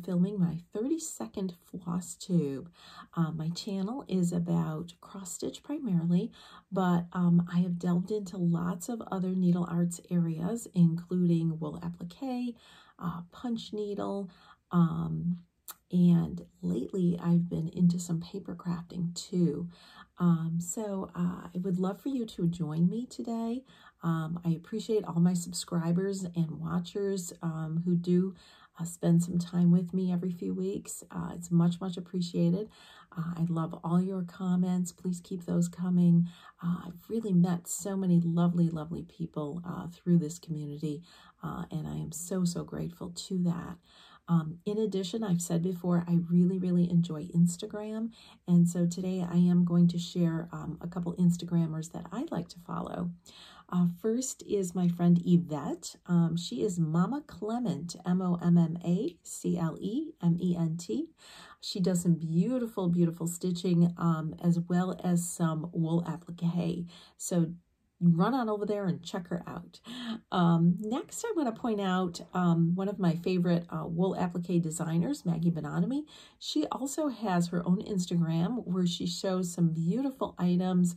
filming my 32nd floss tube. My channel is about cross stitch primarily, but I have delved into lots of other needle arts areas, including wool applique, punch needle, and lately I've been into some paper crafting too. So I would love for you to join me today. I appreciate all my subscribers and watchers who do spend some time with me every few weeks. It's much, much appreciated. I love all your comments. Please keep those coming. I've really met so many lovely, lovely people through this community, and I am so, so grateful to that. In addition, I've said before, I really, really enjoy Instagram. And so today I am going to share a couple Instagrammers that I like to follow. First is my friend Yvette. She is Mama Clement, MOMMACLEMENT. She does some beautiful, beautiful stitching as well as some wool applique. So run on over there and check her out. Next, I want to point out one of my favorite wool applique designers, Maggie Bonotomy. She also has her own Instagram where she shows some beautiful items.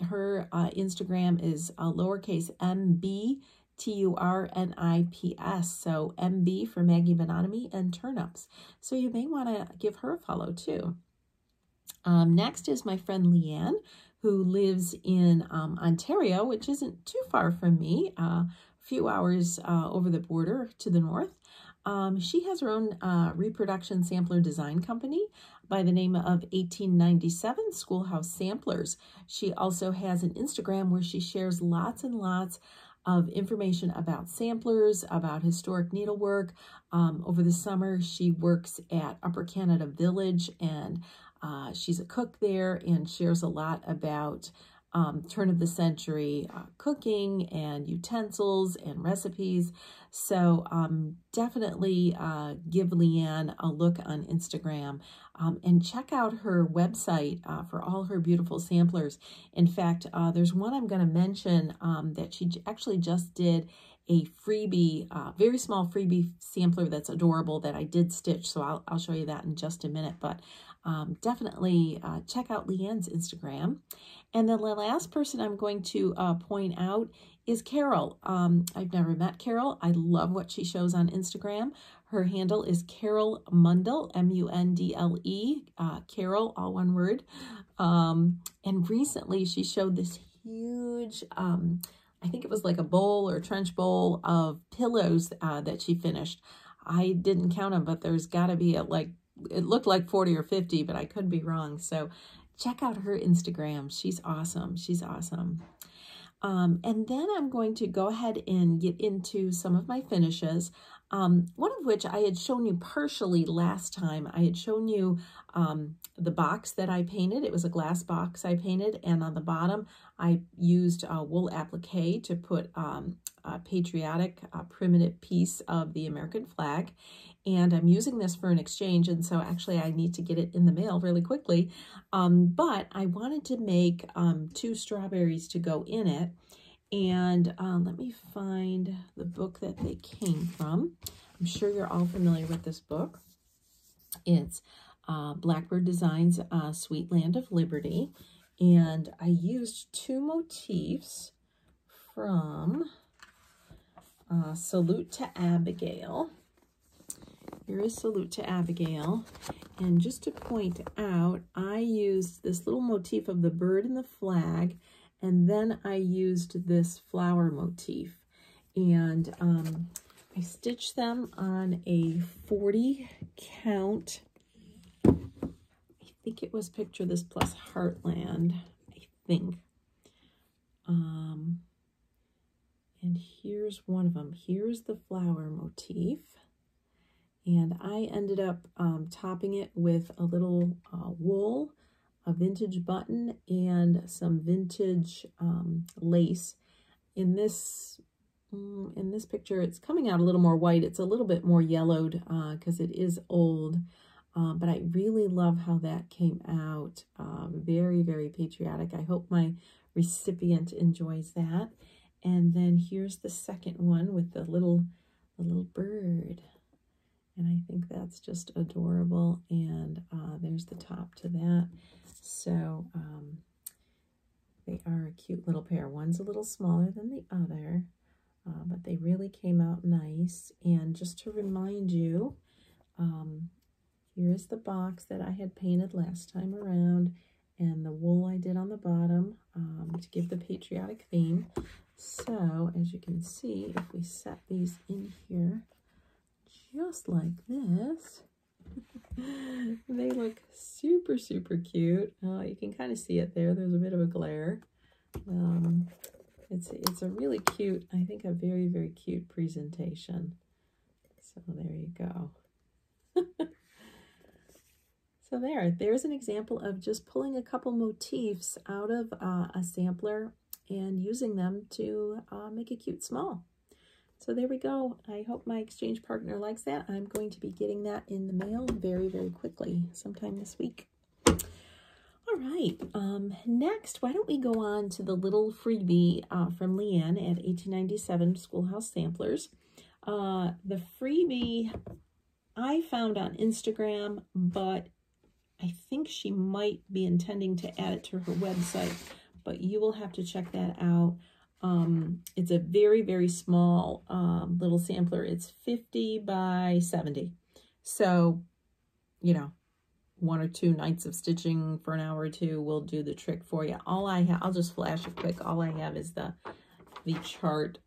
Her Instagram is lowercase MBTURNIPS, so MB for Maggie Bonotomy and turnips. So you may want to give her a follow too. Next is my friend Leanne, who lives in Ontario, which isn't too far from me, a few hours over the border to the north. She has her own reproduction sampler design company by the name of 1897 Schoolhouse Samplers. She also has an Instagram where she shares lots and lots of information about samplers, about historic needlework. Over the summer, she works at Upper Canada Village, and she's a cook there and shares a lot about turn of the century cooking and utensils and recipes. So definitely give Leanne a look on Instagram and check out her website for all her beautiful samplers. In fact, there's one I'm going to mention that she actually just did a freebie, very small freebie sampler that's adorable that I did stitch. So I'll show you that in just a minute, but definitely check out Leanne's Instagram. And then the last person I'm going to point out is Carol. I've never met Carol. I love what she shows on Instagram. Her handle is Carol Mundle, M-U-N-D-L-E, Carol, all one word. And recently she showed this huge, I think it was like a bowl or trench bowl of pillows that she finished. I didn't count them, but there's got to be it looked like 40 or 50, but I could be wrong. So check out her Instagram. She's awesome. She's awesome. And then I'm going to go ahead and get into some of my finishes. One of which I had shown you partially last time. I had shown you the box that I painted. It was a glass box I painted, and on the bottom I used wool applique to put a patriotic primitive piece of the American flag. And I'm using this for an exchange, and so actually I need to get it in the mail really quickly. But I wanted to make 2 strawberries to go in it. And let me find the book that they came from. I'm sure you're all familiar with this book. It's Blackbird Designs Sweet Land of Liberty. And I used 2 motifs from Salute to Abigail. Here is Salute to Abigail. And just to point out, I used this little motif of the bird and the flag, and then I used this flower motif. And I stitched them on a 40 count. I think it was Picture This plus Heartland, I think. And here's one of them. Here's the flower motif. And I ended up topping it with a little wool, a vintage button, and some vintage lace. In this picture, it's coming out a little more white. It's a little bit more yellowed because it is old. But I really love how that came out. Very, very patriotic. I hope my recipient enjoys that. And then here's the second one with the little bird. And I think that's just adorable. And there's the top to that. So they are a cute little pair. One's a little smaller than the other, but they really came out nice. And just to remind you, here's the box that I had painted last time around, and the wool I did on the bottom to give the patriotic theme. So as you can see, if we set these in here just like this, they look super, super cute. You can kind of see it there. There's a bit of a glare. It's a really cute, I think a very, very cute presentation. So there you go. So there's an example of just pulling a couple motifs out of a sampler and using them to make a cute small. So there we go. I hope my exchange partner likes that. I'm going to be getting that in the mail very, very quickly, sometime this week. All right, next, why don't we go on to the little freebie from Leanne at 1897 Schoolhouse Samplers. The freebie I found on Instagram, but I think she might be intending to add it to her website, but you will have to check that out. It's a very, very small little sampler. It's 50 by 70. So, you know, 1 or 2 nights of stitching for an hour or two will do the trick for you. All I have, I'll just flash it quick. All I have is the chart.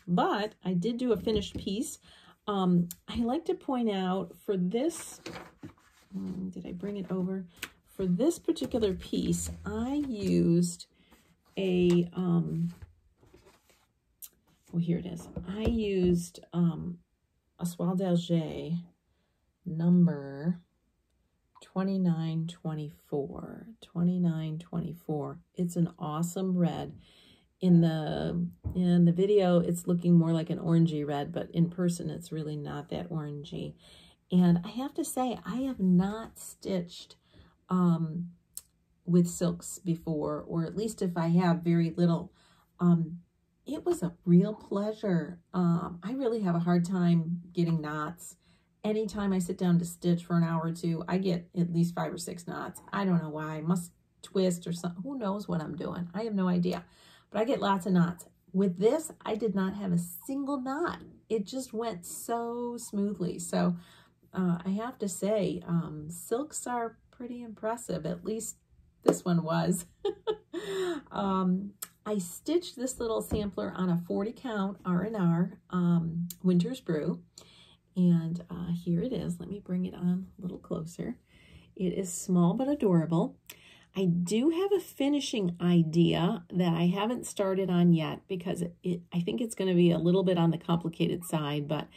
But I did do a finished piece. I like to point out for this, did I bring it over? For this particular piece, I used a, well, here it is. I used a Soie d'Alger number 2924. 2924. It's an awesome red. In the video, it's looking more like an orangey red, but in person, it's really not that orangey. And I have to say, I have not stitched with silks before, or at least if I have, very little. It was a real pleasure. I really have a hard time getting knots. Anytime I sit down to stitch for an hour or two, I get at least 5 or 6 knots. I don't know why. I must twist or something. Who knows what I'm doing? I have no idea. But I get lots of knots. With this, I did not have a single knot. It just went so smoothly. So I have to say, silks are pretty impressive. At least this one was. I stitched this little sampler on a 40 count R&R Winter's Brew. And here it is. Let me bring it on a little closer. It is small but adorable. I do have a finishing idea that I haven't started on yet because I think it's going to be a little bit on the complicated side, but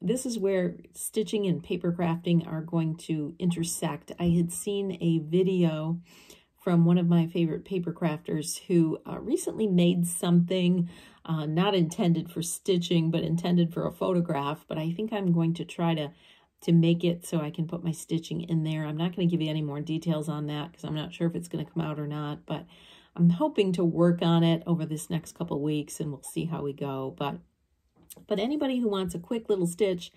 this is where stitching and paper crafting are going to intersect. I had seen a video from one of my favorite paper crafters who recently made something not intended for stitching, but intended for a photograph. But I think I'm going to try to make it so I can put my stitching in there. I'm not going to give you any more details on that because I'm not sure if it's going to come out or not. But I'm hoping to work on it over this next couple of weeks, and we'll see how we go. But anybody who wants a quick little stitch,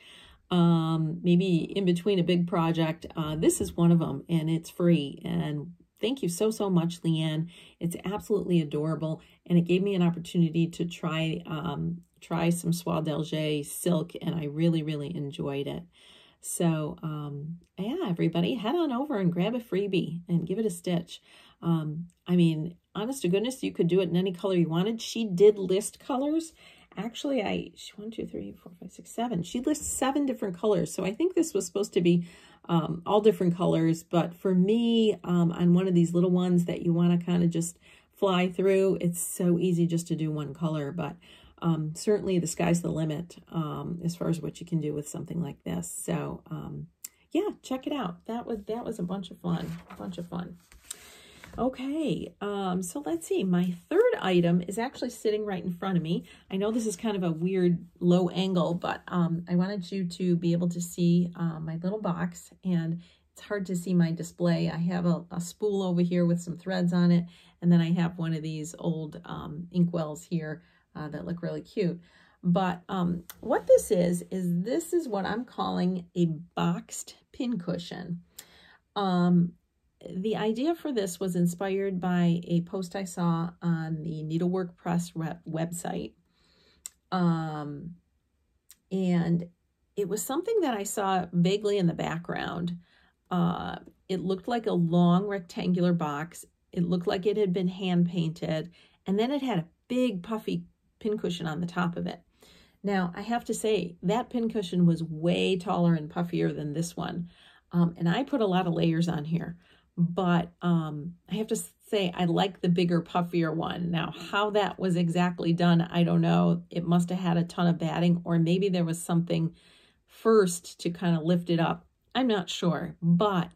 maybe in between a big project, this is one of them, and it's free. And thank you so, so much, Leanne. It's absolutely adorable, and it gave me an opportunity to try some Soie d'Alger silk, and I really, really enjoyed it. So, yeah, everybody, head on over and grab a freebie and give it a stitch. I mean, honest to goodness, you could do it in any color you wanted. She did list colors. Actually, 1, 2, 3, 4, 5, 6, 7. She lists 7 different colors, so I think this was supposed to be all different colors, but for me, on one of these little ones that you want to kind of just fly through, it's so easy just to do one color, but certainly the sky's the limit as far as what you can do with something like this. So yeah, check it out. That was a bunch of fun. Okay, so let's see. My third item is actually sitting right in front of me. I know this is kind of a weird low angle, but I wanted you to be able to see my little box, and it's hard to see my display. I have a spool over here with some threads on it, and then I have one of these old inkwells here that look really cute. But what this is this is what I'm calling a boxed pincushion. The idea for this was inspired by a post I saw on the Needlework Press website. And it was something that I saw vaguely in the background. It looked like a long rectangular box. It looked like it had been hand painted, and then it had a big puffy pincushion on the top of it. Now, I have to say, that pincushion was way taller and puffier than this one. And I put a lot of layers on here, but I have to say, I like the bigger, puffier one. Now, how that was exactly done, I don't know. It must have had a ton of batting, or maybe there was something first to kind of lift it up. I'm not sure, but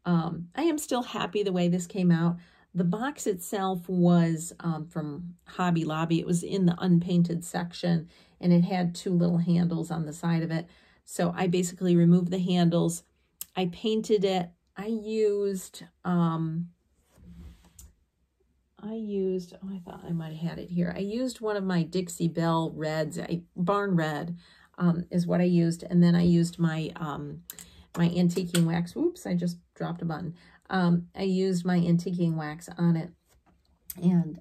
I am still happy the way this came out. The box itself was from Hobby Lobby. It was in the unpainted section, and it had two little handles on the side of it. So I basically removed the handles. I painted it. I used, oh, I thought I might have had it here. I used one of my Dixie Belle reds, Barn Red is what I used. And then I used my, my antiquing wax. Oops, I just dropped a button. I used my antiquing wax on it, and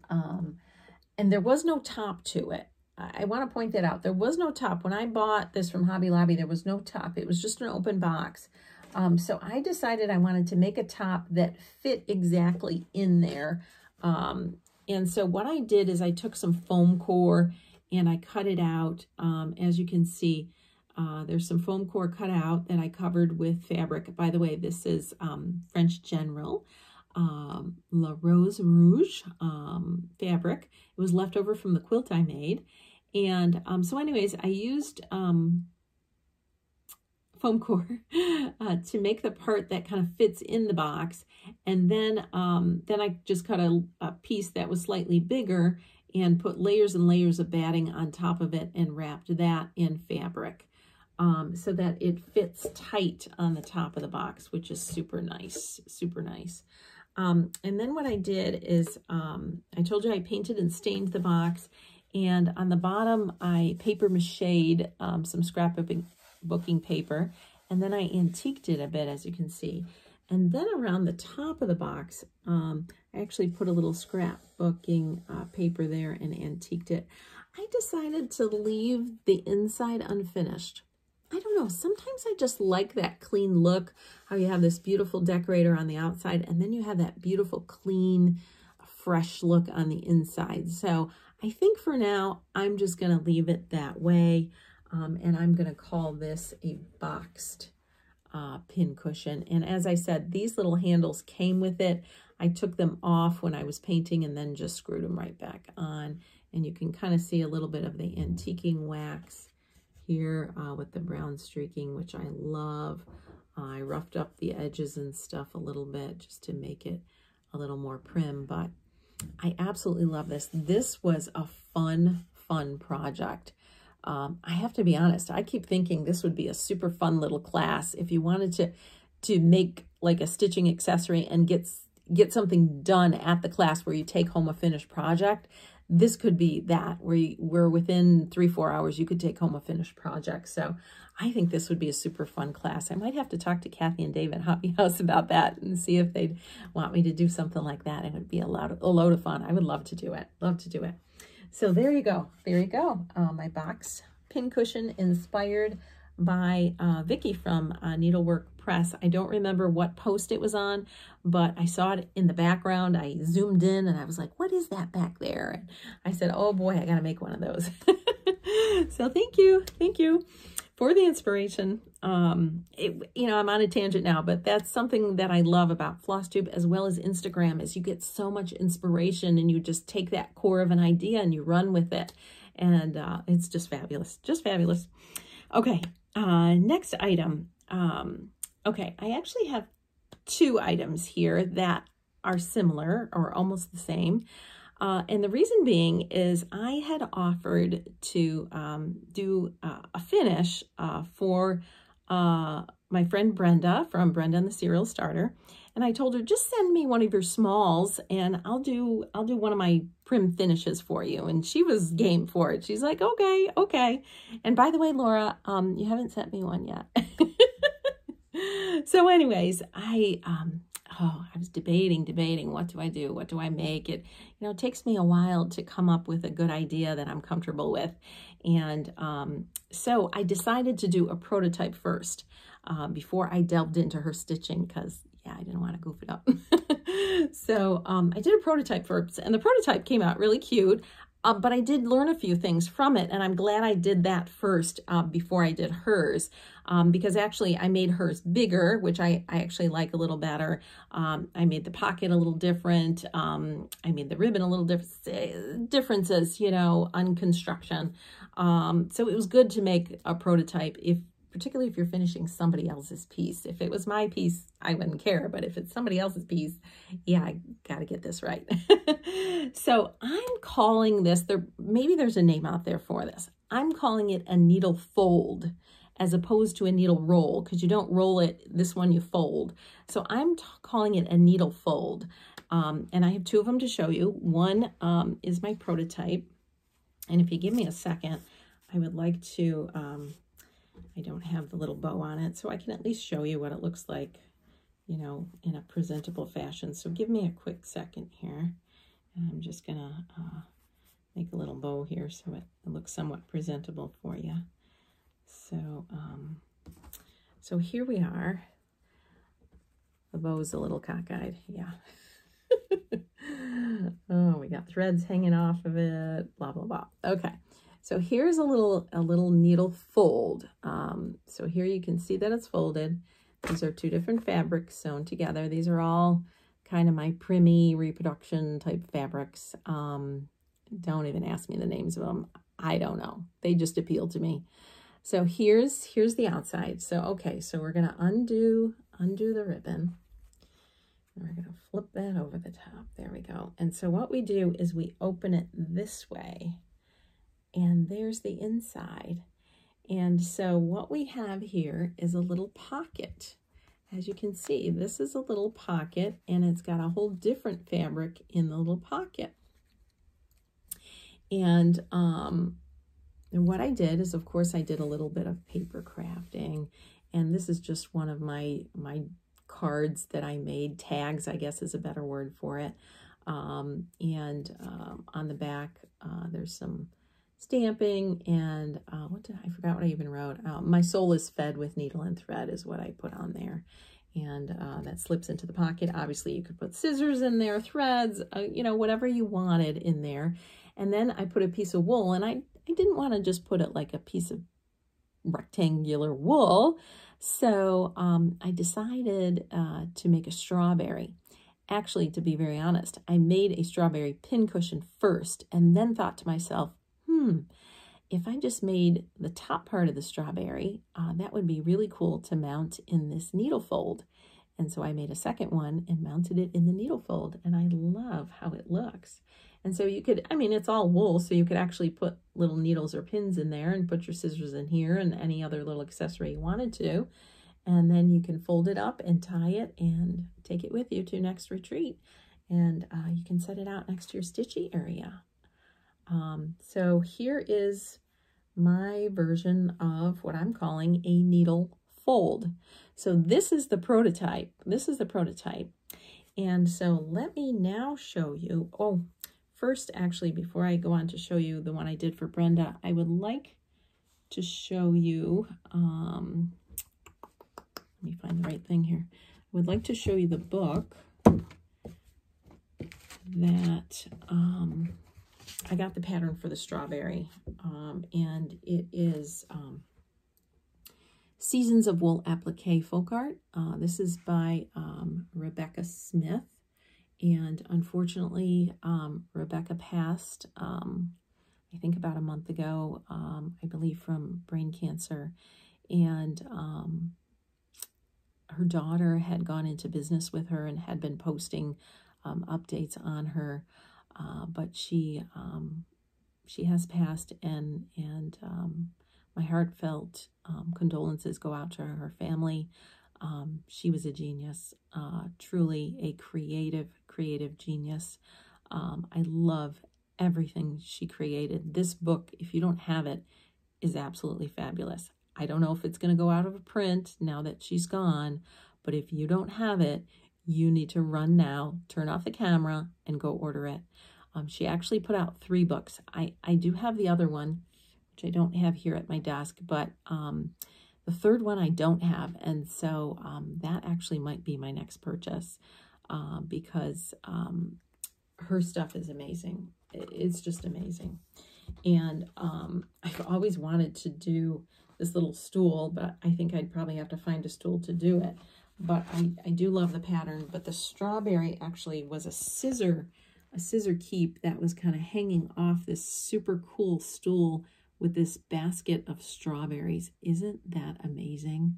there was no top to it. I want to point that out. There was no top. When I bought this from Hobby Lobby, there was no top. It was just an open box. So I decided I wanted to make a top that fit exactly in there. And so what I did is I took some foam core and I cut it out. As you can see, there's some foam core cut out that I covered with fabric. By the way, this is French General La Rose Rouge fabric. It was left over from the quilt I made. And so anyways, I used foam core to make the part that kind of fits in the box. And then I just cut a piece that was slightly bigger and put layers and layers of batting on top of it and wrapped that in fabric. So that it fits tight on the top of the box, which is super nice, super nice. And then what I did is, I told you I painted and stained the box, and on the bottom I paper machéed some scrapbooking paper, and then I antiqued it a bit, as you can see. And then around the top of the box, I actually put a little scrapbooking paper there and antiqued it. I decided to leave the inside unfinished. I don't know, sometimes I just like that clean look, how you have this beautiful decorator on the outside, and then you have that beautiful, clean, fresh look on the inside. So I think for now, I'm just going to leave it that way, and I'm going to call this a boxed pincushion. And as I said, these little handles came with it. I took them off when I was painting and then just screwed them right back on. And you can kind of see a little bit of the antiquing wax here with the brown streaking, which I love. I roughed up the edges and stuff a little bit just to make it a little more prim, but I absolutely love this. This was a fun project. I have to be honest, I keep thinking this would be a super fun little class if you wanted to make like a stitching accessory and get something done at the class where you take home a finished project. This could be that, where within 3-4 hours you could take home a finished project. So I think this would be a super fun class. I might have to talk to Kathy and Dave at Hobby House about that and see if they'd want me to do something like that. It would be a load of fun. I would love to do it. Love to do it. So there you go. There you go. My box pincushion inspired by Vicki from Needlework Press. I don't remember what post it was on, but I saw it in the background. I zoomed in and I was like, what is that back there? And I said, oh boy, I got to make one of those. So thank you for the inspiration. You know, I'm on a tangent now, but that's something that I love about Flosstube as well as Instagram is you get so much inspiration and you just take that core of an idea and you run with it. And it's just fabulous, just fabulous. Okay, next item. Okay, I actually have 2 items here that are similar or almost the same. And the reason being is I had offered to do a finish for my friend Brenda from Brenda and the Serial Starter. And I told her, just send me one of your smalls and I'll do one of my prim finishes for you. And she was game for it. She's like, okay, okay. And by the way, Laura, you haven't sent me one yet. So anyways, I was debating, what do I do? What do I make? It takes me a while to come up with a good idea that I'm comfortable with. And so I decided to do a prototype first before I delved into her stitching, because yeah, I didn't want to goof it up. So I did a prototype first, and the prototype came out really cute. But I did learn a few things from it, and I'm glad I did that first before I did hers, because actually I made hers bigger, which I actually like a little better. I made the pocket a little different. I made the ribbon a little different, differences, on construction. So it was good to make a prototype, particularly if you're finishing somebody else's piece. If it was my piece, I wouldn't care, but if it's somebody else's piece, yeah, I gotta get this right. So I'm calling this, maybe there's a name out there for this. I'm calling it a needle fold as opposed to a needle roll, because you don't roll it, this one you fold. So I'm calling it a needle fold. And I have two of them to show you. One is my prototype. And if you give me a second, I would like to, I don't have the little bow on it, so I can at least show you what it looks like, in a presentable fashion. So give me a quick second here. And I'm just going to make a little bow here so it looks somewhat presentable for you. So, so here we are. The bow's a little cockeyed, yeah. Oh, we got threads hanging off of it, blah, blah, blah. Okay. So here's a little needle fold. So here you can see that it's folded. These are two different fabrics sewn together. These are all kind of my primmy reproduction type fabrics. Don't even ask me the names of them. I don't know. They just appeal to me. So here's the outside. So okay, so we're gonna undo the ribbon. And we're gonna flip that over the top. There we go. And so what we do is we open it this way. And there's the inside. And so what we have here is a little pocket. As you can see, this is a little pocket, and it's got a whole different fabric in the little pocket. And what I did is, of course, I did a little bit of paper crafting. And this is just one of my cards that I made. Tags, I guess, is a better word for it. On the back, there's some stamping, and I forgot what I even wrote. My soul is fed with needle and thread is what I put on there. And that slips into the pocket. Obviously, you could put scissors in there, threads, whatever you wanted in there. And then I put a piece of wool, and I didn't want to just put it like a piece of rectangular wool. So I decided to make a strawberry. Actually, to be very honest, I made a strawberry pincushion first, and then thought to myself, if I just made the top part of the strawberry, that would be really cool to mount in this needle fold. And so I made a second one and mounted it in the needle fold, and I love how it looks. And so you could, it's all wool, so you could actually put little needles or pins in there and put your scissors in here and any other little accessory you wanted to. And then you can fold it up and tie it and take it with you to next retreat. And you can set it out next to your stitchy area. So here is my version of what I'm calling a needle fold. So this is the prototype. This is the prototype. And so let me now show you. Oh, first, actually, before I go on to show you the one I did for Brenda, I would like to show you, let me find the right thing here. I would like to show you the book that I got the pattern for the strawberry, and it is Seasons of Wool Applique Folk Art. This is by Rebecca Smith, and unfortunately, Rebecca passed, I think about a month ago, I believe from brain cancer, and her daughter had gone into business with her and had been posting updates on her. But she has passed, and my heartfelt condolences go out to her family. she was a genius, truly a creative genius. I love everything she created. This book, if you don't have it, is absolutely fabulous. I don't know if it's going to go out of print now that she's gone, but if you don't have it, you need to run now, turn off the camera, and go order it. She actually put out 3 books. I do have the other one, which I don't have here at my desk, but the third one I don't have, and so that actually might be my next purchase because her stuff is amazing. It's just amazing. And I've always wanted to do this little stool, but I think I'd probably have to find a stool to do it. But I do love the pattern. But the strawberry actually was a scissor keep that was kind of hanging off this super cool stool with this basket of strawberries. Isn't that amazing?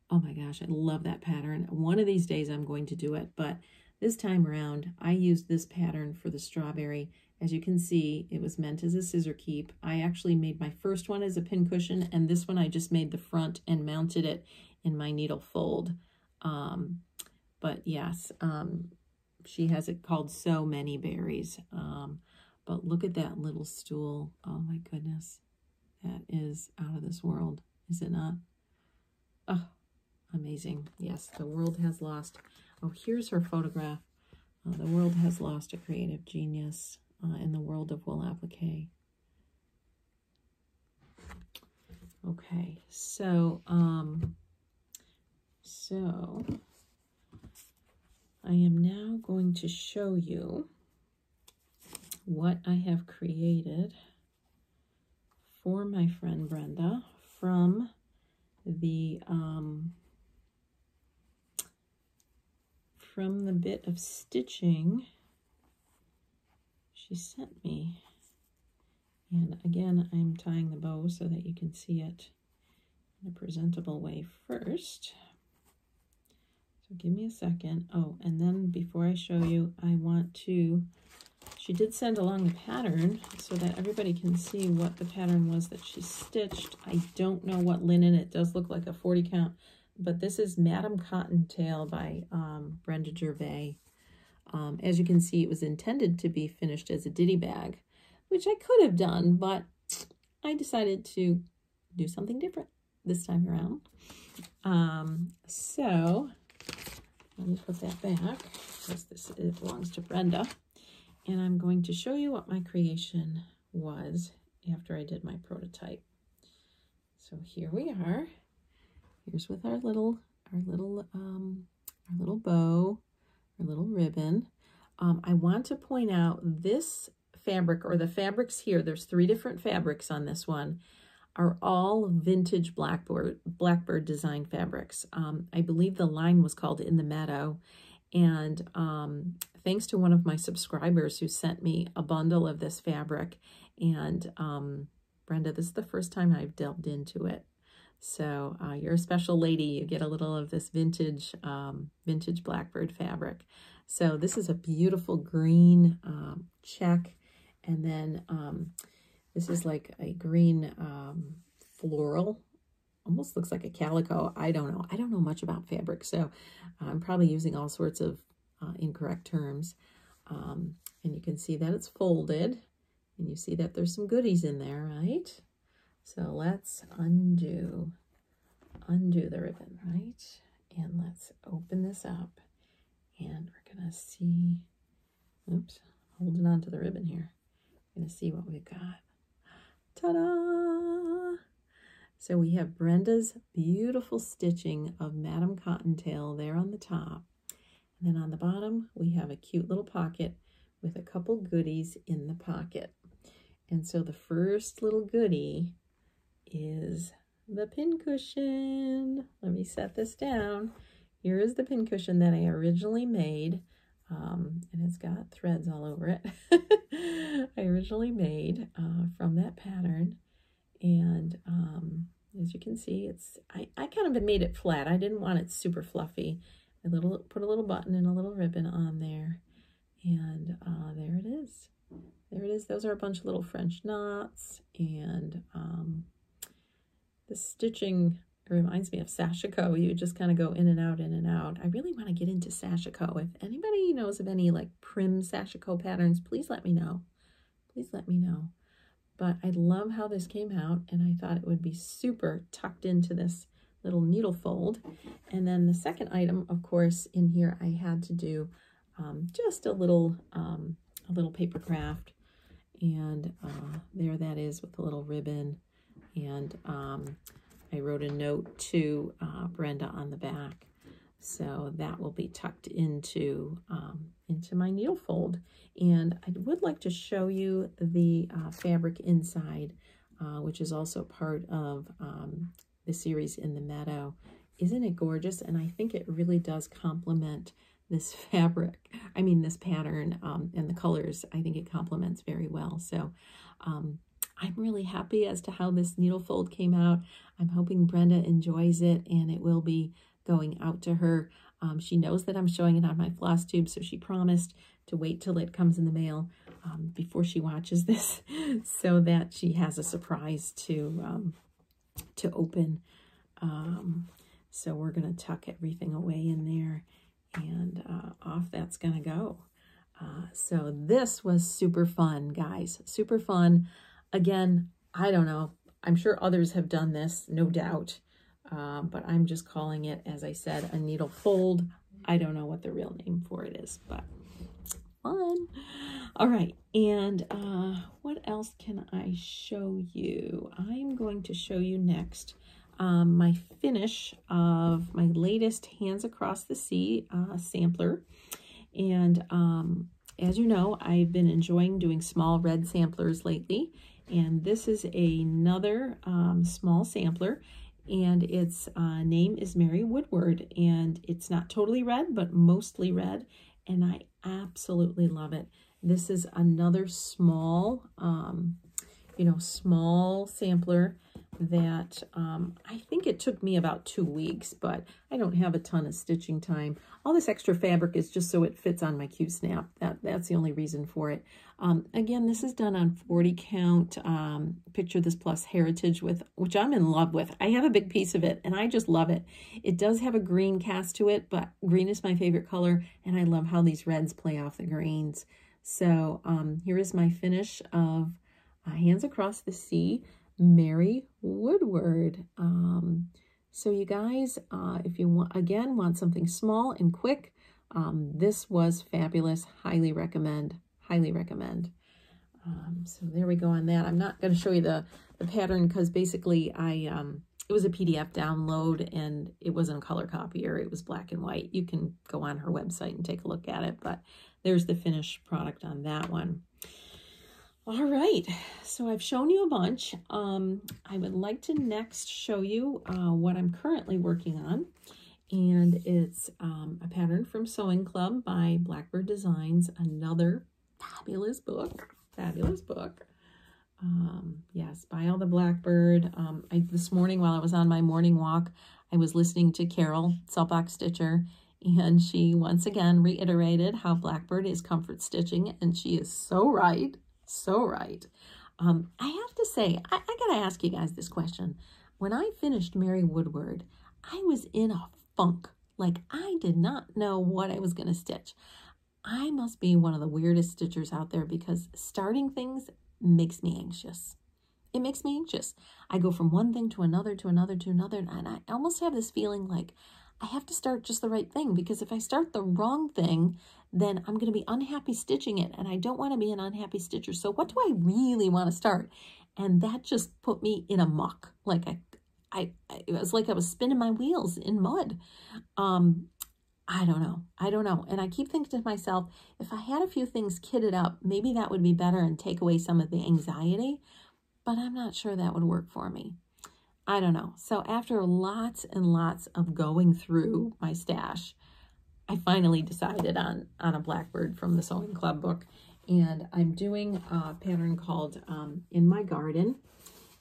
Oh my gosh, I love that pattern. One of these days I'm going to do it, but this time around I used this pattern for the strawberry. As you can see, it was meant as a scissor keep. I actually made my first one as a pincushion, and this one I just made the front and mounted it in my needle fold. But yes, she has it called So Many Berries. But look at that little stool. Oh my goodness. That is out of this world, is it not? Oh, amazing. Yes, the world has lost. Oh, here's her photograph. The world has lost a creative genius in the world of wool applique. Okay, so I am now going to show you what I have created for my friend Brenda from the bit of stitching she sent me. And again, I'm tying the bow so that you can see it in a presentable way first. So give me a second. Oh, and then before I show you, I want to, she did send along the pattern so that everybody can see what the pattern was that she stitched. I don't know what linen. It does look like a 40 count, but this is Madame Cottontail by Brenda Gervais. As you can see, it was intended to be finished as a ditty bag, which I could have done, but I decided to do something different this time around. So let me put that back because it belongs to Brenda. And I'm going to show you what my creation was after I did my prototype. So here we are. Here's with our little bow, our little ribbon. I want to point out this fabric, or the fabrics here, there's 3 different fabrics on this one, are all vintage Blackbird design fabrics. I believe the line was called In the Meadow. And thanks to one of my subscribers who sent me a bundle of this fabric. And Brenda, this is the first time I've delved into it. So you're a special lady. You get a little of this vintage Blackbird fabric. So this is a beautiful green check. And then this is like a green floral. Almost looks like a calico. I don't know. I don't know much about fabric, so I'm probably using all sorts of incorrect terms. And you can see that it's folded, and you see that there's some goodies in there, right? So let's undo the ribbon, right? And let's open this up, and we're gonna see, oops, holding on to the ribbon here. We're gonna see what we've got. Ta-da! So we have Brenda's beautiful stitching of Madame Cottontail there on the top. And then on the bottom, we have a cute little pocket with a couple goodies in the pocket. And so the first little goodie is the pincushion. Let me set this down. Here is the pincushion that I originally made. And it's got threads all over it. I originally made from that pattern. And as you can see, I kind of made it flat. I didn't want it super fluffy. I put a little button and a little ribbon on there. And there it is. There it is. Those are a bunch of little French knots. And the stitching It reminds me of sashiko. You just kind of go in and out, in and out. I really want to get into sashiko. If anybody knows of any like prim sashiko patterns, please let me know. Please let me know. But I love how this came out, and I thought it would be super tucked into this little needle fold. And then the second item, of course, in here I had to do just a little paper craft, and there that is with a little ribbon, and I wrote a note to Brenda on the back, so that will be tucked into my needle fold. And I would like to show you the fabric inside, which is also part of the series In the Meadow. Isn't it gorgeous? And I think it really does complement this fabric, this pattern, and the colors. I think it complements very well. So I'm really happy as to how this needle fold came out. I'm hoping Brenda enjoys it, and it will be going out to her. She knows that I'm showing it on my Flosstube, so she promised to wait till it comes in the mail before she watches this, so that she has a surprise to open. So we're going to tuck everything away in there, and off that's going to go. So this was super fun, guys. Super fun. Again, I don't know. I'm sure others have done this, no doubt. But I'm just calling it, as I said, a needle fold. I don't know what the real name for it is, but fun. All right, and what else can I show you? I'm going to show you next my finish of my latest Hands Across the Sea sampler. And as you know, I've been enjoying doing small red samplers lately, and this is another small sampler. And its name is Mary Woodward, and it's not totally red, but mostly red, and I absolutely love it. This is another small, small sampler that I think it took me about 2 weeks, but I don't have a ton of stitching time. All this extra fabric is just so it fits on my Q-snap. That's the only reason for it. Again, this is done on 40 count Picture This Plus Heritage, which I'm in love with. I have a big piece of it, and I just love it. It does have a green cast to it, but green is my favorite color, and I love how these reds play off the greens. So here is my finish of Hands Across the Sea, Mary Woodward. So you guys, if you want something small and quick, this was fabulous. Highly recommend. Highly recommend. So there we go on that. I'm not going to show you the pattern because basically it was a PDF download and it wasn't a color copier. It was black and white. You can go on her website and take a look at it, but there's the finished product on that one. All right, so I've shown you a bunch. I would like to next show you what I'm currently working on, and it's a pattern from Sewing Club by Blackbird Designs, another fabulous book, yes, by all the Blackbird. This morning while I was on my morning walk, I was listening to Carol, Saltbox Stitcher, and she once again reiterated how Blackbird is comfort stitching, and she is so right. So right. I have to say, I gotta ask you guys this question. When I finished Mary Woodward, I was in a funk. Like, I did not know what I was gonna stitch. I must be one of the weirdest stitchers out there because starting things makes me anxious. It makes me anxious. I go from one thing to another, to another, to another, and I almost have this feeling like I have to start just the right thing, because if I start the wrong thing, then I'm going to be unhappy stitching it, and I don't want to be an unhappy stitcher. So what do I really want to start? And that just put me in a muck. Like it was like I was spinning my wheels in mud. I don't know. And I keep thinking to myself, if I had a few things kitted up, maybe that would be better and take away some of the anxiety, but I'm not sure that would work for me. I don't know. So after lots and lots of going through my stash, I finally decided on a Blackbird from the Sewing Club book. And I'm doing a pattern called In My Garden.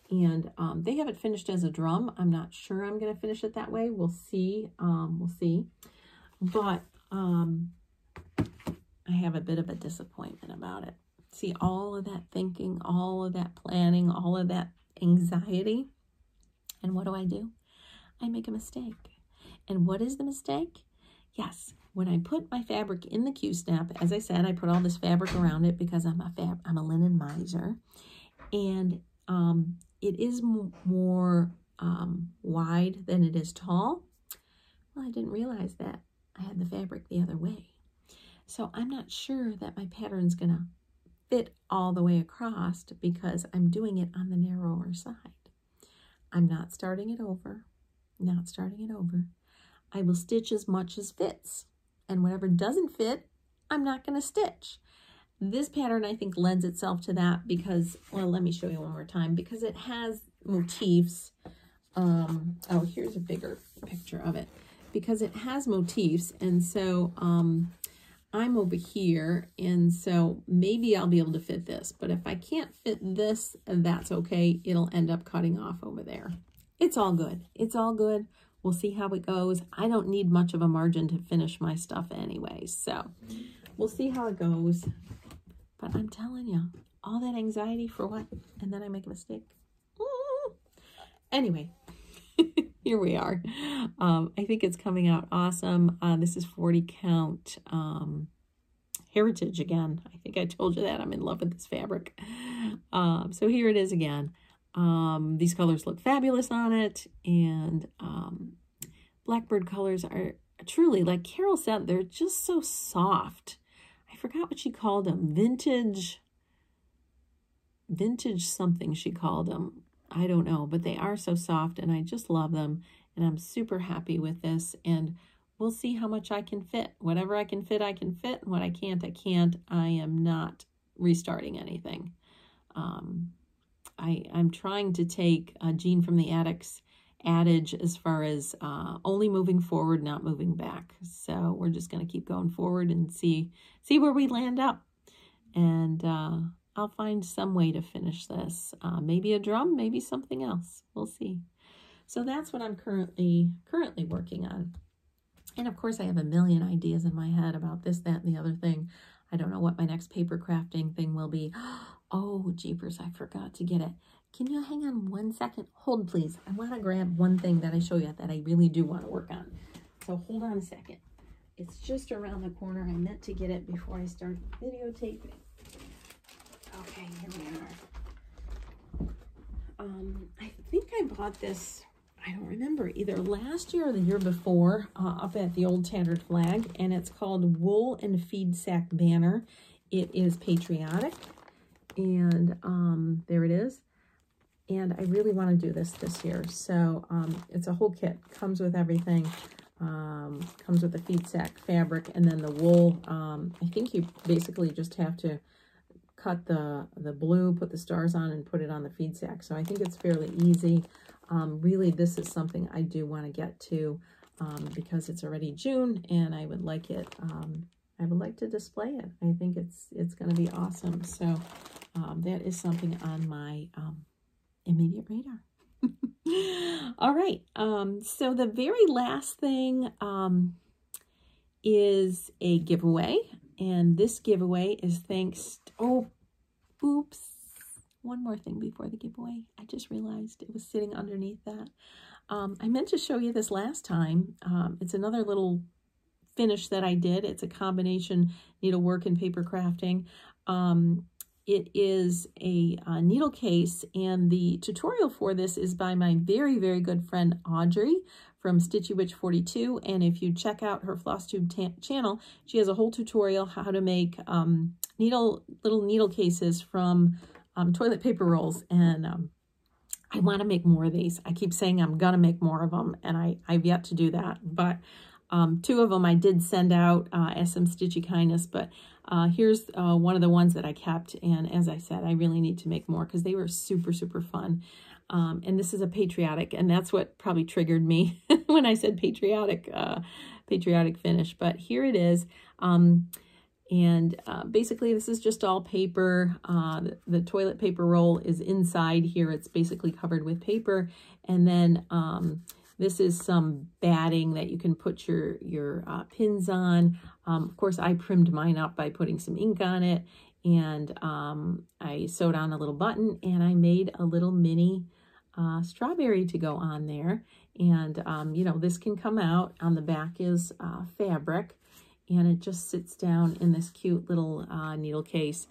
And they have it finished as a drum. I'm not sure I'm going to finish it that way. We'll see. But I have a bit of a disappointment about it. See, all of that thinking, all of that planning, all of that anxiety. And what do? I make a mistake. And what is the mistake? Yes, when I put my fabric in the Q-snap, as I said, I put all this fabric around it because I'm a linen miser. And it is more wide than it is tall. Well, I didn't realize that I had the fabric the other way. So I'm not sure that my pattern's gonna fit all the way across because I'm doing it on the narrower side. I'm not starting it over, not starting it over. I will stitch as much as fits, and whatever doesn't fit, I'm not gonna stitch. This pattern, I think, lends itself to that because, well, let me show you one more time, because it has motifs. Oh, here's a bigger picture of it. Because it has motifs, and so I'm over here, and so maybe I'll be able to fit this. But if I can't fit this, that's okay. It'll end up cutting off over there. It's all good. It's all good. We'll see how it goes. I don't need much of a margin to finish my stuff anyway, so we'll see how it goes. But I'm telling you, all that anxiety for what? And then I make a mistake. Anyway, here we are. I think it's coming out awesome. This is 40 count heritage again. I think I told you that. I'm in love with this fabric. So here it is again. These colors look fabulous on it. And Blackbird colors are truly, like Carol said, they're just so soft. I forgot what she called them. Vintage something she called them. I don't know, but they are so soft and I just love them. And I'm super happy with this. And we'll see how much I can fit. Whatever I can fit, I can fit. What I can't, I can't. I am not restarting anything. I'm trying to take Jean from the Attic's adage as far as only moving forward, not moving back. So we're just going to keep going forward and see where we land up. And I'll find some way to finish this. Maybe a drum, maybe something else. We'll see. So that's what I'm currently working on. And of course, I have a million ideas in my head about this, that, and the other thing. I don't know what my next paper crafting thing will be. Oh, jeepers, I forgot to get it. Can you hang on 1 second? Hold, please. I want to grab one thing that I show you that I really do want to work on. So hold on a second. It's just around the corner. I meant to get it before I start videotaping. Okay, here we are. I think I bought this, I don't remember, either last year or the year before, up at the old Tattered Flag, and it's called Wool and Feed Sack Banner. It is patriotic, and there it is. And I really want to do this year. So it's a whole kit. Comes with everything. Comes with the feed sack fabric and then the wool. I think you basically just have to cut the blue, put the stars on, and put it on the feed sack. So I think it's fairly easy. Really, this is something I do want to get to because it's already June, and I would like it. I would like to display it. I think it's going to be awesome. So that is something on my immediate radar. All right. So the very last thing is a giveaway, and this giveaway is thanks to, oh, oops, one more thing before the giveaway. I just realized it was sitting underneath that. I meant to show you this last time. It's another little finish that I did. It's a combination needlework and paper crafting. It is a needle case, and the tutorial for this is by my very, very good friend Audrey from Stitchy Witch 42. And if you check out her Flosstube channel, she has a whole tutorial how to make little needle cases from toilet paper rolls. And I want to make more of these. I keep saying I'm gonna make more of them, and I've yet to do that. But 2 of them I did send out as some stitchy kindness, but here's one of the ones that I kept, and as I said, I really need to make more because they were super, super fun. And this is a patriotic, and that's what probably triggered me when I said patriotic finish. But here it is. Basically, this is just all paper. The toilet paper roll is inside here. It's basically covered with paper, and then this is some batting that you can put your pins on. Of course, I primmed mine up by putting some ink on it, and I sewed on a little button, and I made a little mini strawberry to go on there. And, you know, this can come out. On the back is fabric, and it just sits down in this cute little needle case,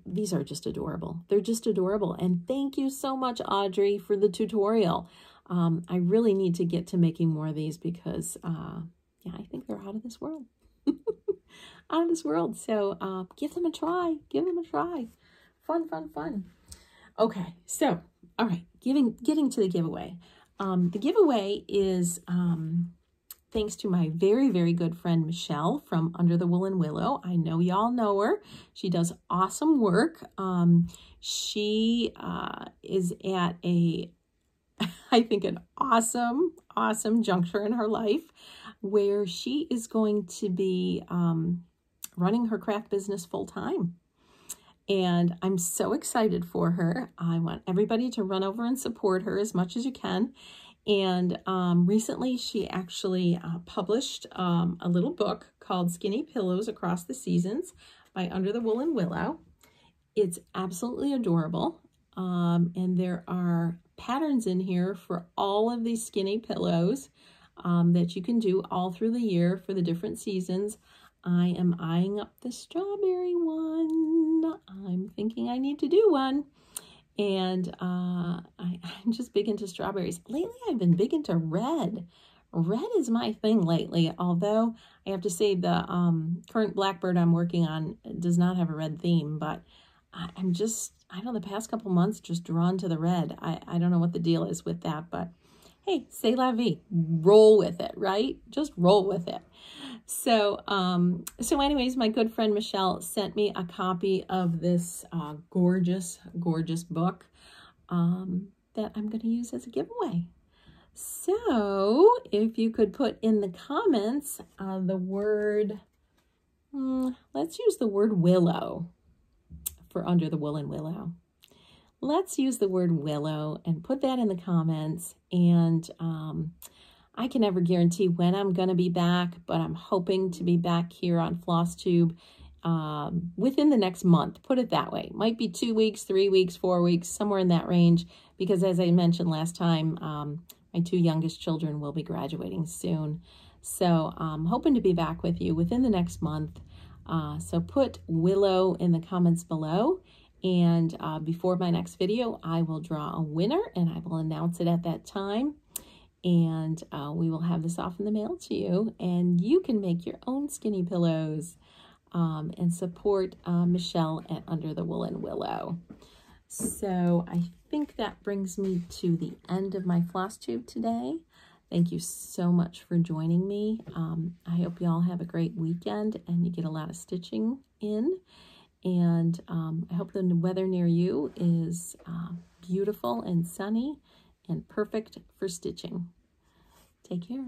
these are just adorable. They're just adorable. And thank you so much, Audrey, for the tutorial. I really need to get to making more of these because, yeah, I think they're out of this world. Out of this world. So give them a try. Give them a try. Fun, fun, fun. Okay, so, all right, getting to the giveaway. The giveaway is thanks to my very, very good friend, Michelle from Under the Woolen Willow. I know y'all know her. She does awesome work. She is at I think an awesome, awesome juncture in her life where she is going to be running her craft business full time. And I'm so excited for her. I want everybody to run over and support her as much as you can. And recently she actually published a little book called Skinny Pillows Across the Seasons by Under the Woolen Willow. It's absolutely adorable. And there are patterns in here for all of these skinny pillows that you can do all through the year for the different seasons. I am eyeing up the strawberry one. I'm thinking I need to do one. And I'm just big into strawberries. Lately, I've been big into red. Red is my thing lately, although I have to say the current Blackbird I'm working on does not have a red theme, but I'm just, I don't know, the past couple months just drawn to the red. I don't know what the deal is with that, but hey, c'est la vie. Roll with it, right? Just roll with it. So, so anyways, my good friend Michelle sent me a copy of this gorgeous, gorgeous book that I'm going to use as a giveaway. So, if you could put in the comments the word, let's use the word willow for Under the Woolen Willow. Let's use the word willow and put that in the comments. And I can never guarantee when I'm going to be back, but I'm hoping to be back here on Flosstube within the next month. Put it that way. Might be 2 weeks, 3 weeks, 4 weeks, somewhere in that range. Because as I mentioned last time, my 2 youngest children will be graduating soon. So I'm hoping to be back with you within the next month. So put willow in the comments below. And before my next video, I will draw a winner and I will announce it at that time. And we will have this off in the mail to you. And you can make your own skinny pillows and support Michelle at Under the Woolen Willow. So I think that brings me to the end of my Flosstube today. Thank you so much for joining me. I hope you all have a great weekend and you get a lot of stitching in. And I hope the weather near you is beautiful and sunny and perfect for stitching. Take care.